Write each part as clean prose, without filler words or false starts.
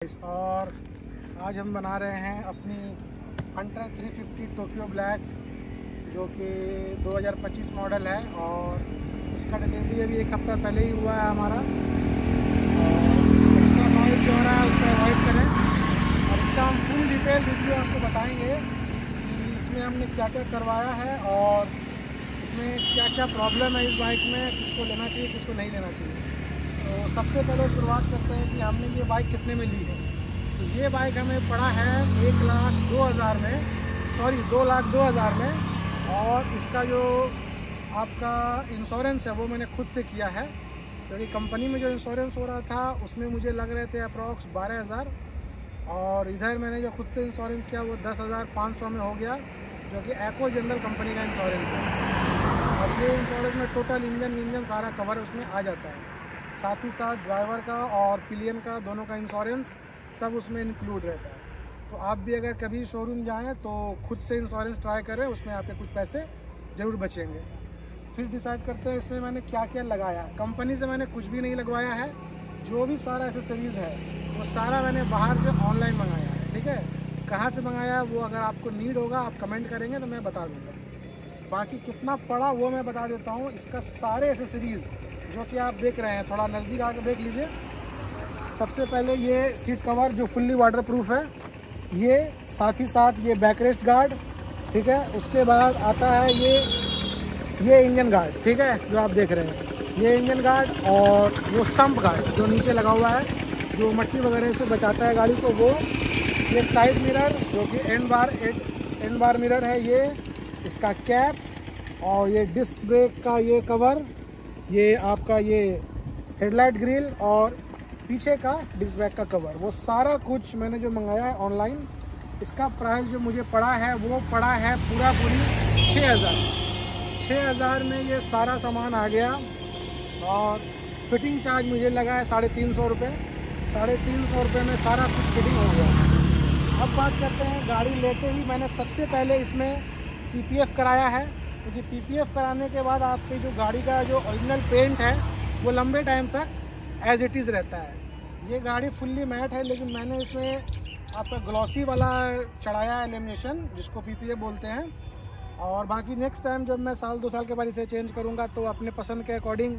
और आज हम बना रहे हैं अपनी हंटर 350 टोक्यो ब्लैक, जो कि 2025 मॉडल है और इसका डिलीवरी अभी एक हफ्ता पहले ही हुआ है हमारा। और एक्स्ट्रा नॉइज़ जो हो रहा है उसका अवॉइड करें और इसका हम फुल डिटेल रिव्यू आपको बताएंगे कि इसमें हमने क्या क्या करवाया है और इसमें क्या क्या प्रॉब्लम है इस बाइक में, किसको लेना चाहिए किसको नहीं लेना चाहिए। तो सबसे पहले शुरुआत करते हैं कि हमने ये बाइक कितने में ली है। तो ये बाइक हमें पड़ा है 1,02,000 में, सॉरी 2,02,000 में। और इसका जो आपका इंश्योरेंस है वो मैंने खुद से किया है, क्योंकि कंपनी में जो इंश्योरेंस हो रहा था उसमें मुझे लग रहे थे अप्रॉक्स 12,000 और इधर मैंने जो खुद से इंश्योरेंस किया वो 10,500 में हो गया, जो कि एको जनरल कंपनी का इंश्योरेंस है। और ये इंश्योरेंस में टोटल इंजन सारा कवर उसमें आ जाता है, साथ ही साथ ड्राइवर का और पिलियन का दोनों का इंश्योरेंस सब उसमें इंक्लूड रहता है। तो आप भी अगर कभी शोरूम जाएं तो खुद से इंश्योरेंस ट्राई करें, उसमें आपके कुछ पैसे ज़रूर बचेंगे। फिर डिसाइड करते हैं इसमें मैंने क्या क्या लगाया। कंपनी से मैंने कुछ भी नहीं लगवाया है, जो भी सारा एसेसरीज़ है वो सारा मैंने बाहर से ऑनलाइन मंगाया है। ठीक है, कहाँ से मंगाया है वो अगर आपको नीड होगा आप कमेंट करेंगे तो मैं बता दूँगा। बाकी कितना पड़ा वो मैं बता देता हूँ। इसका सारे एसेसरीज़ जो कि आप देख रहे हैं, थोड़ा नज़दीक आकर देख लीजिए। सबसे पहले ये सीट कवर जो फुल्ली वाटरप्रूफ है, ये साथ ही साथ ये बैक रेस्ट गार्ड, ठीक है। उसके बाद आता है ये इंजन गार्ड, ठीक है, जो आप देख रहे हैं ये इंजन गार्ड, और वो सम्प गार्ड जो नीचे लगा हुआ है जो मट्टी वगैरह से बचाता है गाड़ी को, वो ये साइड मिरर जो कि एंड बार मिरर है, ये इसका कैप, और ये डिस्क ब्रेक का ये कवर, ये आपका ये हेडलाइट ग्रिल और पीछे का डिस्क ब्रेक का कवर, वो सारा कुछ मैंने जो मंगाया है ऑनलाइन। इसका प्राइस जो मुझे पड़ा है वो पड़ा है पूरी 6,000 में ये सारा सामान आ गया। और फिटिंग चार्ज मुझे लगा है 350 रुपये। 350 रुपये में सारा कुछ फिटिंग हो गया। अब बात करते हैं, गाड़ी लेते ही मैंने सबसे पहले इसमें PPF कराया है, क्योंकि PPF कराने के बाद आपकी जो गाड़ी का जो ओरिजिनल पेंट है वो लंबे टाइम तक एज इट इज़ रहता है। ये गाड़ी फुल्ली मैट है, लेकिन मैंने इसमें आपका ग्लॉसी वाला चढ़ाया है लेमिनेशन, जिसको PPF बोलते हैं। और बाकी नेक्स्ट टाइम जब मैं 1-2 साल के बाद इसे चेंज करूँगा तो अपने पसंद के अकॉर्डिंग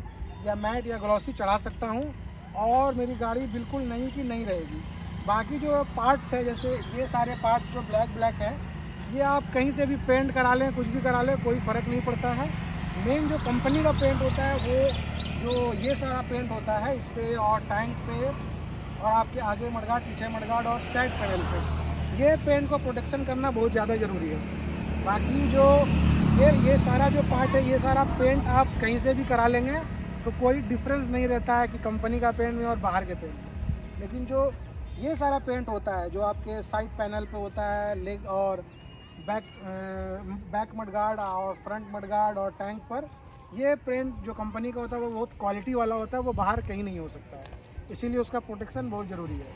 या मैट या ग्लॉसी चढ़ा सकता हूँ, और मेरी गाड़ी बिल्कुल नई की नई रहेगी। बाकी जो पार्ट्स है, जैसे ये सारे पार्ट्स जो ब्लैक है, ये आप कहीं से भी पेंट करा लें, कुछ भी करा लें, कोई फ़र्क नहीं पड़ता है। मेन जो कंपनी का पेंट होता है वो जो ये सारा पेंट होता है इस पर, और टैंक पे, और आपके आगे मडगार्ड, पीछे मडगार्ड और साइड पैनल पे, ये पेंट को प्रोटेक्शन करना बहुत ज़्यादा ज़रूरी है। बाकी जो ये सारा जो पार्ट है, ये सारा पेंट आप कहीं से भी करा लेंगे तो कोई डिफरेंस नहीं रहता है कि कंपनी का पेंट में और बाहर के पेंट में। लेकिन जो ये सारा पेंट होता है जो आपके साइड पैनल पे होता है, लेग और बैक मडगार्ड और फ्रंट मडगार्ड और टैंक पर, ये पेंट जो कंपनी का होता है वो बहुत क्वालिटी वाला होता है, वो बाहर कहीं नहीं हो सकता है, इसीलिए उसका प्रोटेक्शन बहुत ज़रूरी है।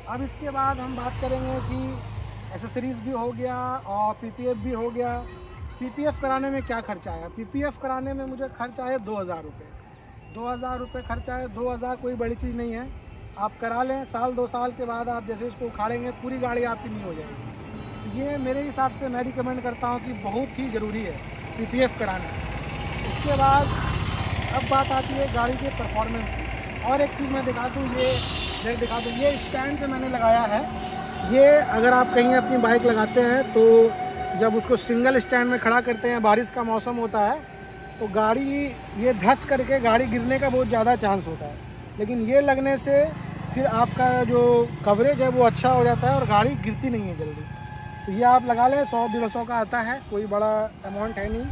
अब इसके बाद हम बात करेंगे कि एसेसरीज़ भी हो गया और PPF भी हो गया। PPF कराने में क्या खर्चा आया? PPF कराने में मुझे खर्च आया 2,000 रुपये। 2,000 रुपये खर्चा है। 2,000 कोई बड़ी चीज़ नहीं है, आप करा लें। 1-2 साल के बाद आप जैसे इसको उखाड़ेंगे पूरी गाड़ी आपकी नहीं हो जाएगी। ये मेरे हिसाब से मैं रिकमेंड करता हूँ कि बहुत ही ज़रूरी है PPF कराना। इसके बाद अब बात आती है गाड़ी के परफॉर्मेंस की। और एक चीज़ मैं दिखा दूँ, ये स्टैंड पे मैंने लगाया है। ये अगर आप कहीं अपनी बाइक लगाते हैं तो जब उसको सिंगल स्टैंड में खड़ा करते हैं, बारिश का मौसम होता है, तो गाड़ी ये धंस करके गाड़ी गिरने का बहुत ज़्यादा चांस होता है। लेकिन ये लगने से फिर आपका जो कवरेज है वो अच्छा हो जाता है और गाड़ी गिरती नहीं है जल्दी। तो ये आप लगा लें, 100-150 का आता है, कोई बड़ा अमाउंट है नहीं,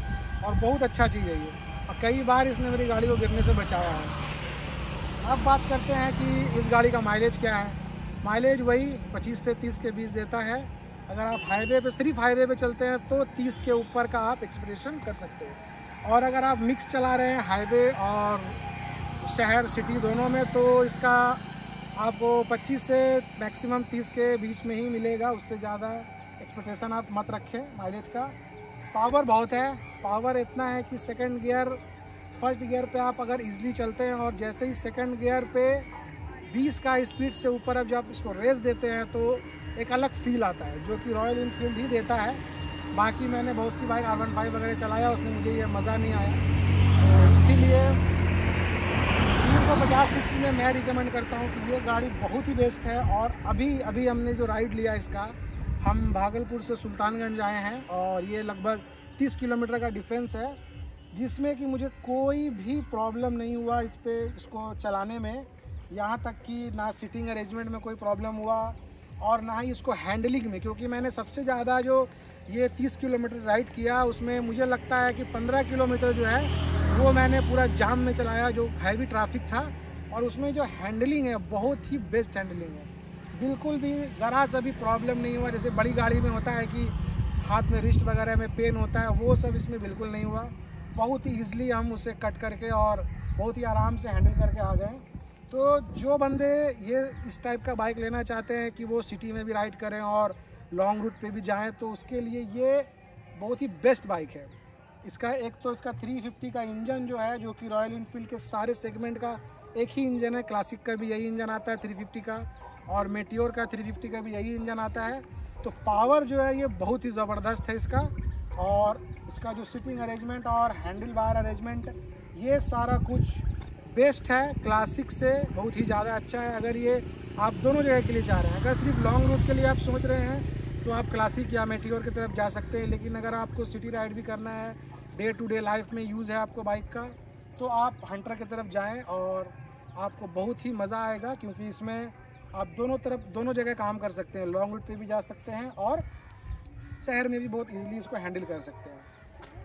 और बहुत अच्छा चीज़ है ये, और कई बार इसने मेरी गाड़ी को गिरने से बचाया है। अब बात करते हैं कि इस गाड़ी का माइलेज क्या है। माइलेज वही 25 से 30 के बीच देता है। अगर आप हाईवे पे, सिर्फ हाईवे पे चलते हैं तो 30 के ऊपर का आप एक्सपेक्टेशन कर सकते हैं, और अगर आप मिक्स चला रहे हैं हाईवे और शहर सिटी दोनों में तो इसका आपको 25 से मैक्सिमम 30 के बीच में ही मिलेगा। उससे ज़्यादा एक्सपेक्टेशन आप मत रखें माइलेज का। पावर बहुत है, पावर इतना है कि सेकंड गियर, फर्स्ट गियर पे आप अगर इजीली चलते हैं और जैसे ही सेकंड गियर पे 20 का स्पीड से ऊपर अब जब इसको रेस देते हैं तो एक अलग फील आता है, जो कि रॉयल इनफील्ड ही देता है। बाकी मैंने बहुत सी बाइक R15 वगैरह चलाया, उसमें मुझे ये मज़ा नहीं आया, तो इसीलिए 350 सीसी में मैं रिकमेंड करता हूँ कि ये गाड़ी बहुत ही बेस्ट है। और अभी हमने जो राइड लिया इसका, हम भागलपुर से सुल्तानगंज आए हैं और ये लगभग 30 किलोमीटर का डिफरेंस है, जिसमें कि मुझे कोई भी प्रॉब्लम नहीं हुआ इसको चलाने में। यहाँ तक कि ना सीटिंग अरेंजमेंट में कोई प्रॉब्लम हुआ और ना ही इसको हैंडलिंग में, क्योंकि मैंने सबसे ज़्यादा जो ये 30 किलोमीटर राइड किया उसमें मुझे लगता है कि 15 किलोमीटर जो है वो मैंने पूरा जाम में चलाया, जो हैवी ट्रैफिक था। और उसमें जो हैंडलिंग है बहुत ही बेस्ट हैंडलिंग है, बिल्कुल भी ज़रा सा भी प्रॉब्लम नहीं हुआ। जैसे बड़ी गाड़ी में होता है कि हाथ में रिस्ट वगैरह में पेन होता है, वो सब इसमें बिल्कुल नहीं हुआ। बहुत ही ईजिली हम उसे कट करके और बहुत ही आराम से हैंडल करके आ गए। तो जो बंदे ये इस टाइप का बाइक लेना चाहते हैं कि वो सिटी में भी राइड करें और लॉन्ग रूट पे भी जाएं, तो उसके लिए ये बहुत ही बेस्ट बाइक है। इसका एक तो इसका 350 का इंजन जो है, जो कि रॉयल इनफील्ड के सारे सेगमेंट का एक ही इंजन है। क्लासिक का भी यही इंजन आता है 350 का, और मेटियोर का 350 का भी यही इंजन आता है। तो पावर जो है ये बहुत ही ज़बरदस्त है इसका। और इसका जो सीटिंग अरेंजमेंट और हैंडल बार अरेंजमेंट, ये सारा कुछ बेस्ट है, क्लासिक से बहुत ही ज़्यादा अच्छा है। अगर ये आप दोनों जगह के लिए चाह रहे हैं, अगर सिर्फ लॉन्ग रूट के लिए आप सोच रहे हैं तो आप क्लासिक या मेटियोर की तरफ जा सकते हैं। लेकिन अगर आपको सिटी राइड भी करना है, डे टू डे लाइफ में यूज़ है आपको बाइक का, तो आप हंटर की तरफ जाएं और आपको बहुत ही मज़ा आएगा, क्योंकि इसमें आप दोनों जगह काम कर सकते हैं। लॉन्ग रूट पे भी जा सकते हैं और शहर में भी बहुत इजीली इसको हैंडल कर सकते हैं।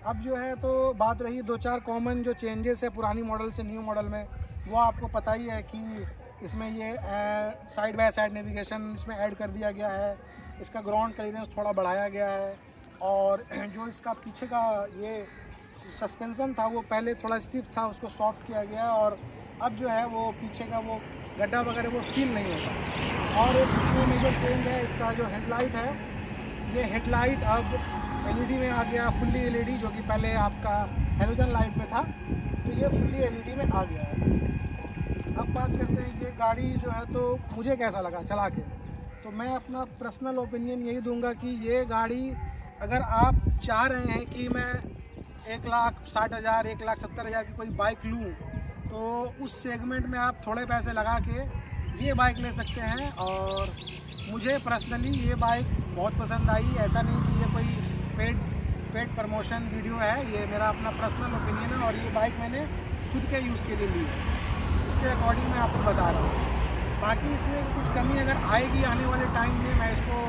अब जो है तो बात रही 2-4 कॉमन जो चेंजेस है पुरानी मॉडल से न्यू मॉडल में, वो आपको पता ही है कि इसमें ये साइड बाय साइड नेविगेशन इसमें ऐड कर दिया गया है। इसका ग्राउंड क्लियरेंस थोड़ा बढ़ाया गया है, और जो इसका पीछे का ये सस्पेंशन था वो पहले थोड़ा स्टिफ था, उसको सॉफ्ट किया गया, और अब जो है वो पीछे का वो गड्ढा वगैरह वो फील नहीं होता। और एक इसमें मेजर चेंज है, इसका जो हेडलाइट है, ये हेडलाइट अब LED में आ गया, फुल्ली LED, जो कि पहले आपका हेलोजन लाइट में था, तो ये फुल्ली LED में आ गया है। अब बात करते हैं ये गाड़ी जो है तो मुझे कैसा लगा चला के। तो मैं अपना पर्सनल ओपिनियन यही दूंगा कि ये गाड़ी अगर आप चाह रहे हैं कि मैं 1,60,000 1,70,000 की कोई बाइक लूँ, तो उस सेगमेंट में आप थोड़े पैसे लगा के ये बाइक ले सकते हैं। और मुझे पर्सनली ये बाइक बहुत पसंद आई। ऐसा नहीं कि ये कोई पेड प्रमोशन वीडियो है, ये मेरा अपना पर्सनल ओपिनियन है, और ये बाइक मैंने खुद के यूज़ के लिए ली है, उसके अकॉर्डिंग मैं आपको बता रहा हूँ। बाकी इसमें कुछ कमी अगर आएगी आने वाले टाइम में, मैं इसको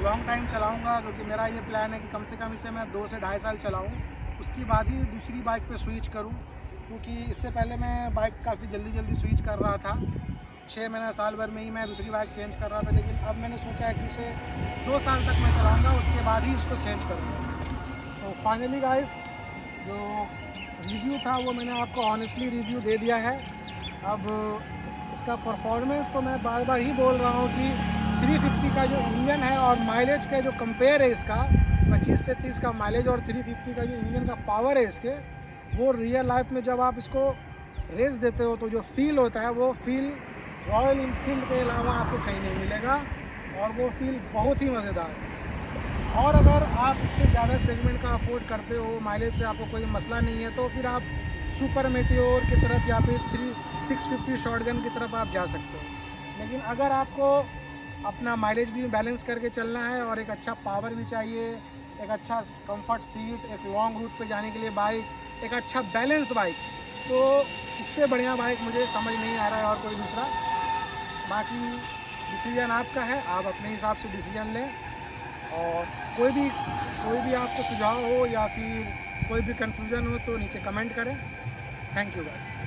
लॉन्ग टाइम चलाऊँगा, क्योंकि मेरा ये प्लान है कि कम से कम इसे मैं 2 से ढाई साल चलाऊँ, उसके बाद ही दूसरी बाइक पे स्विच करूँ। क्योंकि इससे पहले मैं बाइक काफ़ी जल्दी स्विच कर रहा था, 6 महीना साल भर में ही मैं दूसरी बाइक चेंज कर रहा था। लेकिन अब मैंने सोचा है कि इसे 2 साल तक मैं चलाऊँगा, उसके बाद ही इसको चेंज करूँगा। तो फाइनली गाइस, जो रिव्यू था वो मैंने आपको ऑनेस्टली रिव्यू दे दिया है। अब इसका परफॉर्मेंस तो मैं बार बार ही बोल रहा हूँ कि 350 का जो इंजन है और माइलेज का जो कंपेयर है इसका 25 से 30 का माइलेज और 350 का जो इंजन का पावर है इसके, वो रियल लाइफ में जब आप इसको रेस देते हो तो जो फील होता है वो फील रॉयल इनफील्ड के अलावा आपको कहीं नहीं मिलेगा, और वो फील बहुत ही मज़ेदार है। और अगर आप इससे ज़्यादा सेगमेंट का अफोर्ड करते हो, माइलेज से आपको कोई मसला नहीं है, तो फिर आप सुपर मेटियोर की तरफ या फिर 650 शॉटगन की तरफ आप जा सकते हो। लेकिन अगर आपको अपना माइलेज भी बैलेंस करके चलना है और एक अच्छा पावर भी चाहिए, एक अच्छा कंफर्ट सीट, एक लॉन्ग रूट पे जाने के लिए बाइक, एक अच्छा बैलेंस बाइक, तो इससे बढ़िया बाइक मुझे समझ नहीं आ रहा है और कोई दूसरा। बाकी डिसीजन आपका है, आप अपने हिसाब से डिसीजन लें। और कोई भी आपको सुझाव हो या फिर कोई भी कन्फ्यूज़न हो तो नीचे कमेंट करें। Thank you guys.